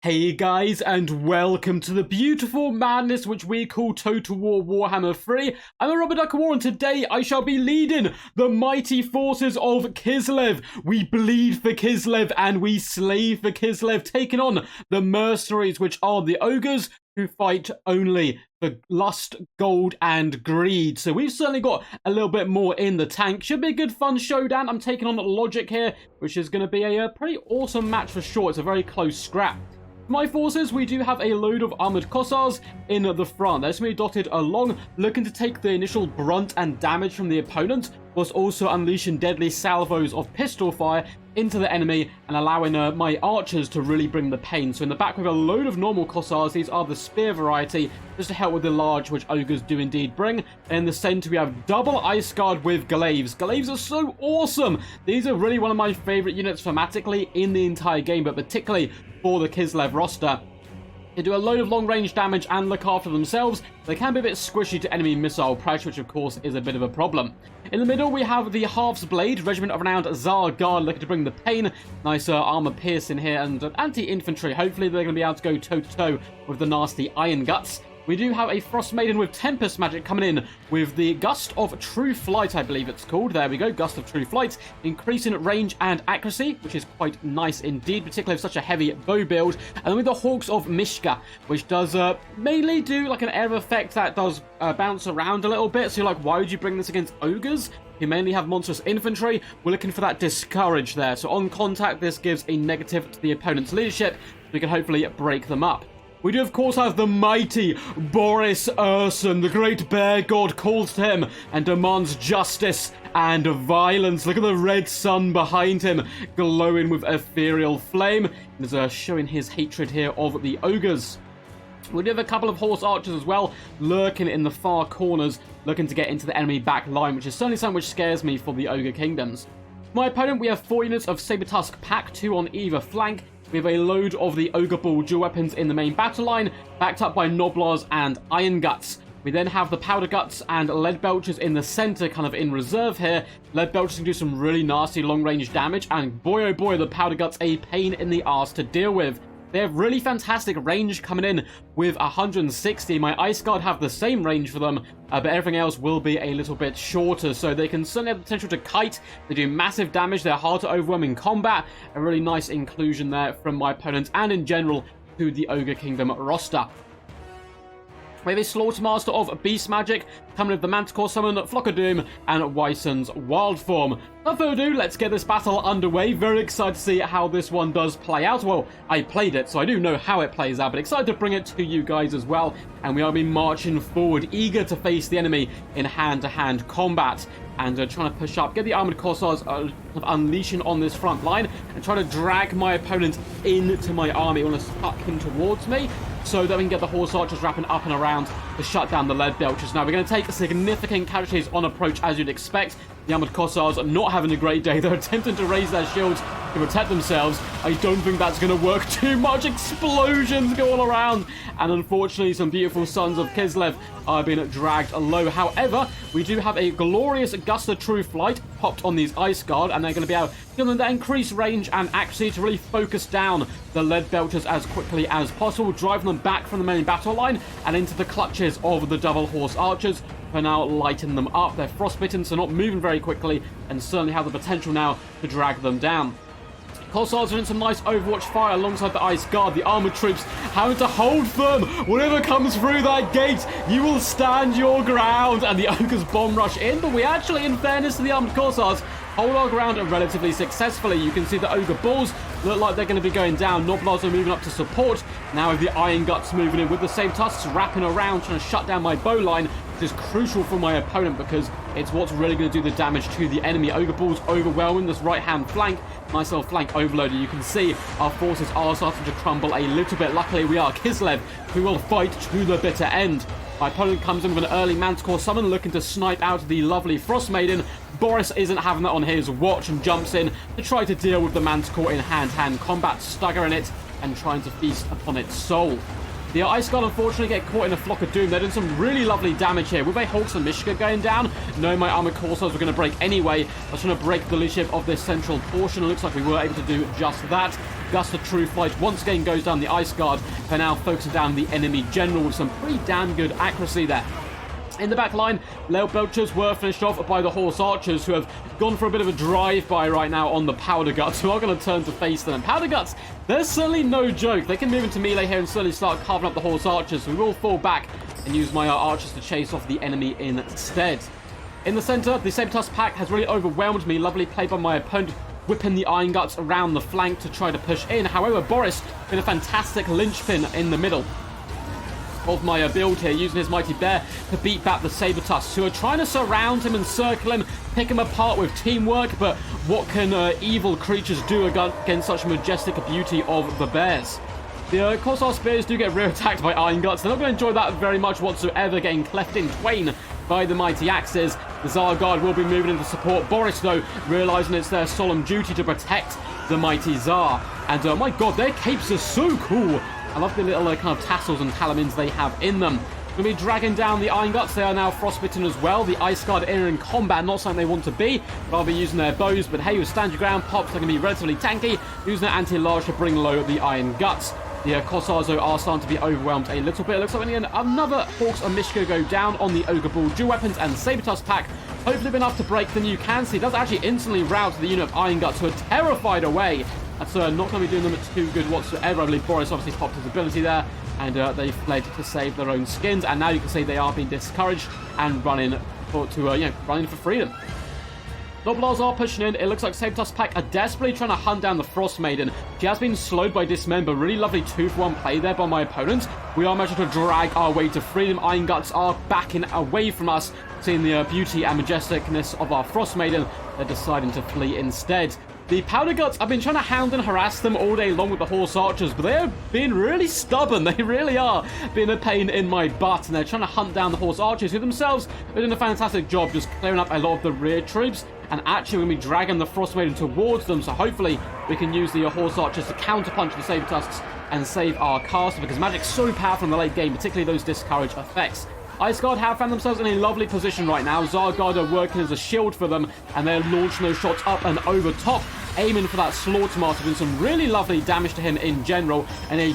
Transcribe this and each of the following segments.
Hey guys, and welcome to the beautiful madness which we call Total War Warhammer 3. I'm a Robert Duck War, and today I shall be leading the mighty forces of Kislev. We bleed for Kislev and we slave for Kislev, taking on the mercenaries, which are the Ogres, who fight only for lust, gold, and greed. So we've certainly got a little bit more in the tank. Should be a good fun showdown. I'm taking on Logic here, which is going to be a pretty awesome match for sure. It's a very close scrap. My forces, we do have a load of armored Kossars in the front. They're going to be dotted along, looking to take the initial brunt and damage from the opponent, whilst also unleashing deadly salvos of pistol fire into the enemy and allowing my archers to really bring the pain. So in the back we have a load of normal Kossars. These are the spear variety, just to help with the large, which Ogres do indeed bring. And in the center we have double Ice Guard with Glaives. Glaives are so awesome! These are really one of my favorite units thematically in the entire game, but particularly for the Kislev roster. They do a load of long-range damage and look after themselves. They can be a bit squishy to enemy missile pressure, which of course is a bit of a problem. In the middle, we have the Half's Blade, Regiment of Renowned Tsar Guard, looking to bring the pain. Nice armor pierce in here, and anti-infantry. Hopefully they're going to be able to go toe-to-toe with the nasty Iron Guts. We do have a Frost Maiden with Tempest Magic coming in with the Gust of True Flight, I believe it's called. There we go, Gust of True Flight, increasing range and accuracy, which is quite nice indeed, particularly with such a heavy bow build. And then with the Hawks of Mishka, which does mainly do like an air effect that does bounce around a little bit. So you're like, why would you bring this against Ogres? You mainly have monstrous infantry. We're looking for that discourage there. So on contact, this gives a negative to the opponent's leadership. We can hopefully break them up. We do, of course, have the mighty Boris Urson. The great bear god calls to him and demands justice and violence. Look at the red sun behind him, glowing with ethereal flame. He's showing his hatred here of the Ogres. We do have a couple of horse archers as well, lurking in the far corners, looking to get into the enemy back line, which is certainly something which scares me for the Ogre Kingdoms. For my opponent, we have 4 units of Saber-Tusk Pack, 2 on either flank. We have a load of the Ogre Ball dual weapons in the main battle line, backed up by Noblars and Iron Guts. We then have the Powder Guts and Lead Belchers in the center, kind of in reserve here. Lead Belchers can do some really nasty long-range damage, and boy oh boy, the Powder Guts a pain in the arse to deal with. They have really fantastic range coming in with 160. My Ice Guard have the same range for them, but everything else will be a little bit shorter. So they can certainly have the potential to kite. They do massive damage. They're hard to overwhelm in combat. A really nice inclusion there from my opponent and in general to the Ogre Kingdom roster. We have a Slaughtermaster of Beast Magic coming with the Manticore Summon, Flock of Doom, and Wyson's Wild Form. Without further ado, let's get this battle underway. Very excited to see how this one does play out. Well, I played it, so I do know how it plays out, but excited to bring it to you guys as well. And we are be marching forward, eager to face the enemy in hand-to-hand combat. And trying to push up, get the Armored Kossars unleashing on this front line, and try to drag my opponent into my army. I want to suck him towards me, so that we can get the Horse Archers wrapping up and around to shut down the Lead Belchers. Now, we're going to take significant casualties on approach, as you'd expect. The Armored Kossars are not having a great day. They're attempting to raise their shields to protect themselves. I don't think that's going to work too much. Explosions go all around. And unfortunately, some beautiful sons of Kislev are being dragged low. However, we do have a glorious Gust of True Flight popped on these Ice Guard, and they're going to be able to give them that increased range and accuracy to really focus down the Lead Belchers as quickly as possible, driving them back from the main battle line and into the clutches of the Double Horse Archers, for now lighting them up. They're frostbitten, so not moving very quickly, and certainly have the potential now to drag them down. Kossars are in some nice Overwatch fire alongside the Ice Guard. The armored troops having to hold firm. Whatever comes through that gate, you will stand your ground. And the Ogres bomb rush in, but we actually, in fairness to the armored Kossars, hold our ground relatively successfully. You can see the Ogre Balls look like they're going to be going down. Noblars are moving up to support. Now with the Iron Guts moving in with the same tusks wrapping around, trying to shut down my bow line, which is crucial for my opponent because it's what's really going to do the damage to the enemy. Ogre Balls overwhelming this right-hand flank. Nice little flank overload. You can see our forces are starting to crumble a little bit. Luckily, we are Kislev, who will fight to the bitter end. My opponent comes in with an early Manticore Summon, looking to snipe out the lovely Frost Maiden. Boris isn't having that on his watch and jumps in to try to deal with the Manticore in hand-to-hand combat, staggering it and trying to feast upon its soul. The Ice Guard unfortunately get caught in a Flock of Doom. They're doing some really lovely damage here. With a Hawks of Mishka going down, knowing my Armored Corsairs were going to break anyway, I was trying to break the leadership of this central portion. It looks like we were able to do just that. gust of true flight once again goes down the Ice Guard. They're now focusing down the enemy general with some pretty damn good accuracy there. In the back line, Leo Belchers were finished off by the Horse Archers, who have gone for a bit of a drive-by right now on the Powder Guts, who are going to turn to face them. And Powder Guts, they're certainly no joke. They can move into melee here and slowly start carving up the Horse Archers, so we will fall back and use my archers to chase off the enemy instead. In the center, the Sabertusk pack has really overwhelmed me. Lovely play by my opponent, whipping the Iron Guts around the flank to try to push in. However, Boris been a fantastic linchpin in the middle of my build here, using his Mighty Bear to beat back the Sabertusks, who are trying to surround him and circle him, pick him apart with teamwork. But what can evil creatures do against such majestic beauty of the bears? The Corsair Spears do get rear attacked by Iron Guts. They're not going to enjoy that very much whatsoever, getting cleft in twain by the mighty axes. The Tsar Guard will be moving in to support Boris, though, realizing it's their solemn duty to protect the mighty Tsar. And my god, their capes are so cool. I love the little kind of tassels and talamins they have in them. Going to be dragging down the Iron Guts. They are now frostbitten as well. The Ice Guard in combat, not something they want to be. They'll be using their bows, but hey, with stand your ground pops, they can be relatively tanky, using their anti-large to bring low the Iron Guts. The Corsairs are starting to be overwhelmed a little bit. It looks like another Hawks and Mishka go down on the Ogre Bull dual weapons and Sabertusk pack. Hopefully enough to break them. You can see it does actually instantly rout the unit of Iron Guts, who are terrified away. That's not going to be doing them too good whatsoever. I believe Boris obviously popped his ability there, and they fled to save their own skins. And now you can see they are being discouraged and running for freedom. Noblars are pushing in. It looks like Sabertusk pack are desperately trying to hunt down the Frost Maiden. She has been slowed by Dismember. Really lovely 2-for-1 play there by my opponents. We are managing to drag our way to freedom. Iron Guts are backing away from us, seeing the beauty and majesticness of our Frost Maiden. They're deciding to flee instead. The Powder Guts, I've been trying to hound and harass them all day long with the Horse Archers, but they are being really stubborn. They really are being a pain in my butt, and they're trying to hunt down the Horse Archers, who themselves are doing a fantastic job just clearing up a lot of the rear troops. And actually, we're going to be dragging the Frost Maiden towards them, so hopefully we can use the Horse Archers to counterpunch the Sabertusks and save our castle, because magic's so powerful in the late game, particularly those discourage effects. Ice Guard have found themselves in a lovely position right now. Tsar Guard are working as a shield for them, and they're launching those shots up and over top, aiming for that Slaughtermaster, doing some really lovely damage to him in general. And a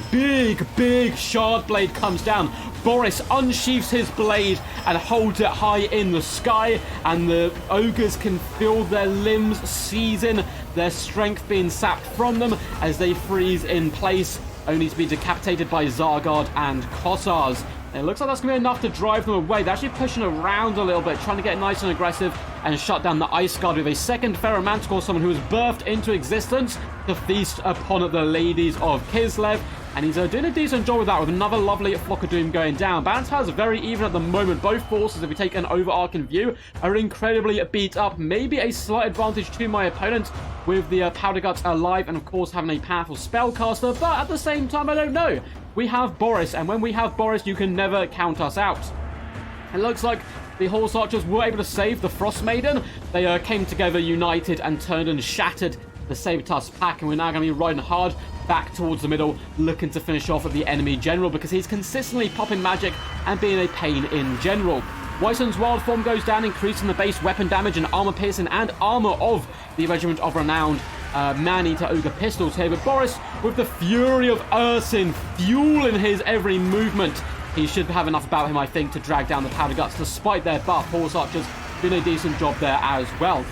big shard blade comes down. Boris unsheaths his blade and holds it high in the sky, and the ogres can feel their limbs seizing, their strength being sapped from them as they freeze in place, only to be decapitated by Tsar Guard and Cossars. And it looks like that's going to be enough to drive them away. They're actually pushing around a little bit, trying to get nice and aggressive and shut down the Ice Guard with a second Ferromanticore, someone who was birthed into existence to feast upon the ladies of Kislev. And he's doing a decent job with that, with another lovely Flock of Doom going down. Balance power is very even at the moment. Both forces, if we take an overarching view, are incredibly beat up. Maybe a slight advantage to my opponent with the Powder Guts alive and, of course, having a powerful spellcaster. But at the same time, I don't know. We have Boris, and when we have Boris, you can never count us out. It looks like the Horse Archers were able to save the Frost Maiden. They came together united and turned and shattered the Sabertusk pack, and we're now going to be riding hard back towards the middle, looking to finish off at the enemy general, because he's consistently popping magic and being a pain in general. Wyson's Wild Form goes down, increasing the base weapon damage and armor piercing and armor of the Regiment of Renowned Man-Eater Ogre pistols here. But Boris, with the fury of Ursin fueling his every movement, he should have enough about him, I think, to drag down the Powder Guts, despite their buff. Horse Archers doing a decent job there as well.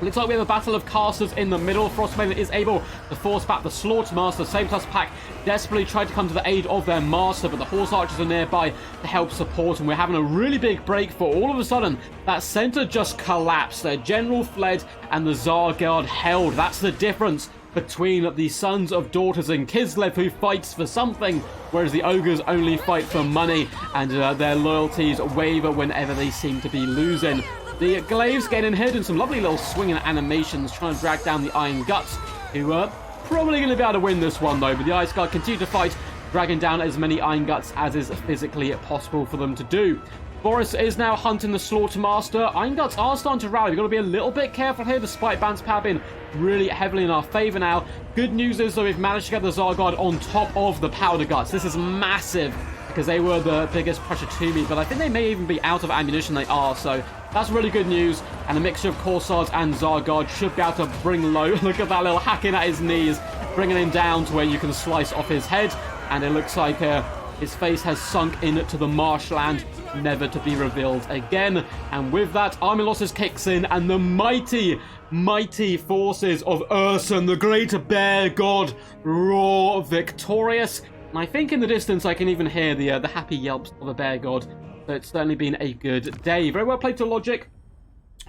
Looks like we have a battle of casters in the middle. Frost Maiden is able to force back the Slaughtermaster. Sabertusk pack desperately tried to come to the aid of their master, but the Horse Archers are nearby to help support, and we're having a really big break, for all of a sudden that center just collapsed. Their general fled and the Tsar Guard held. That's the difference between the sons of daughters in Kislev, who fights for something, whereas the ogres only fight for money, and their loyalties waver whenever they seem to be losing. The Glaives getting hit in some lovely little swinging animations, trying to drag down the Iron Guts, who are probably going to be able to win this one, though. But the Ice Guard continue to fight, dragging down as many Iron Guts as is physically possible for them to do. Boris is now hunting the Slaughtermaster. Iron Guts are starting to rally. We've got to be a little bit careful here, despite Ban's power being really heavily in our favor now. Good news is, though, we've managed to get the Tsar Guard on top of the Powder Guts. This is massive, because they were the biggest pressure to me, but I think they may even be out of ammunition. They are, so That's really good news. And a mixture of Corsairs and Zargard should be able to bring low. Look at that little hacking at his knees, bringing him down to where you can slice off his head. And it looks like his face has sunk into the marshland, never to be revealed again. And with that, army losses kicks in, and the mighty forces of Ursun, the great bear god, roar victorious. And I think in the distance I can even hear the happy yelps of a bear god. So it's certainly been a good day. Very well played to Logic.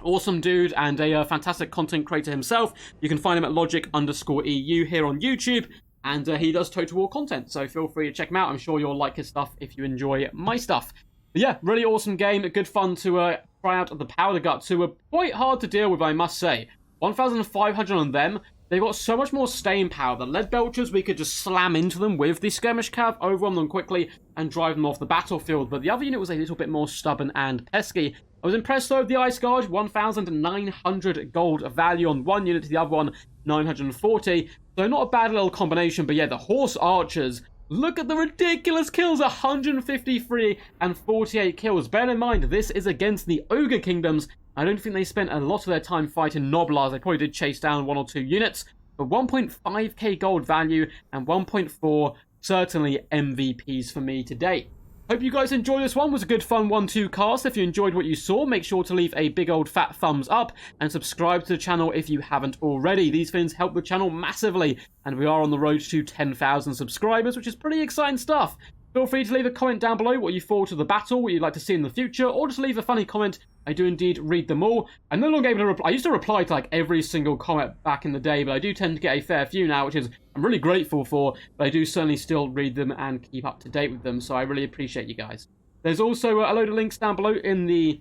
Awesome dude and a fantastic content creator himself. You can find him at logic_EU here on YouTube. And he does Total War content, so feel free to check him out. I'm sure you'll like his stuff if you enjoy my stuff. But yeah, really awesome game. Good fun to try out the Powder Guts, who were quite hard to deal with, I must say. 1,500 on them. They've got so much more staying power. The Lead Belchers, we could just slam into them with the Skirmish Cav, overwhelm them quickly, and drive them off the battlefield. But the other unit was a little bit more stubborn and pesky. I was impressed, though, with the Ice Guard. 1,900 gold value on one unit to the other one, 940. So not a bad little combination. But yeah, the Horse Archers, look at the ridiculous kills. 153 and 48 kills. Bear in mind, this is against the Ogre Kingdoms. I don't think they spent a lot of their time fighting Noblars. They probably did chase down 1 or 2 units. But 1.5k gold value and 1.4 certainly MVPs for me today. Hope you guys enjoyed this one. It was a good fun 1-2 cast. If you enjoyed what you saw, make sure to leave a big old fat thumbs up and subscribe to the channel if you haven't already. These things help the channel massively, and we are on the road to 10,000 subscribers, which is pretty exciting stuff. Feel free to leave a comment down below what you thought of the battle, what you'd like to see in the future, or just leave a funny comment. I do indeed read them all. I'm no longer able to reply. I used to reply to like every single comment back in the day, but I do tend to get a fair few now, which is I'm really grateful for, but I do certainly still read them and keep up to date with them, so I really appreciate you guys. There's also a load of links down below in the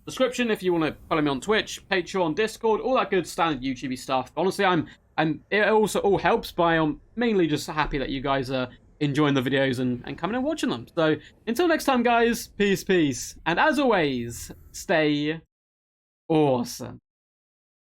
description if you want to follow me on Twitch, Patreon, Discord, all that good standard YouTube stuff. Honestly, it also all helps, but I'm mainly just happy that you guys are enjoying the videos and coming and watching them. So until next time, guys, peace, and as always, stay awesome.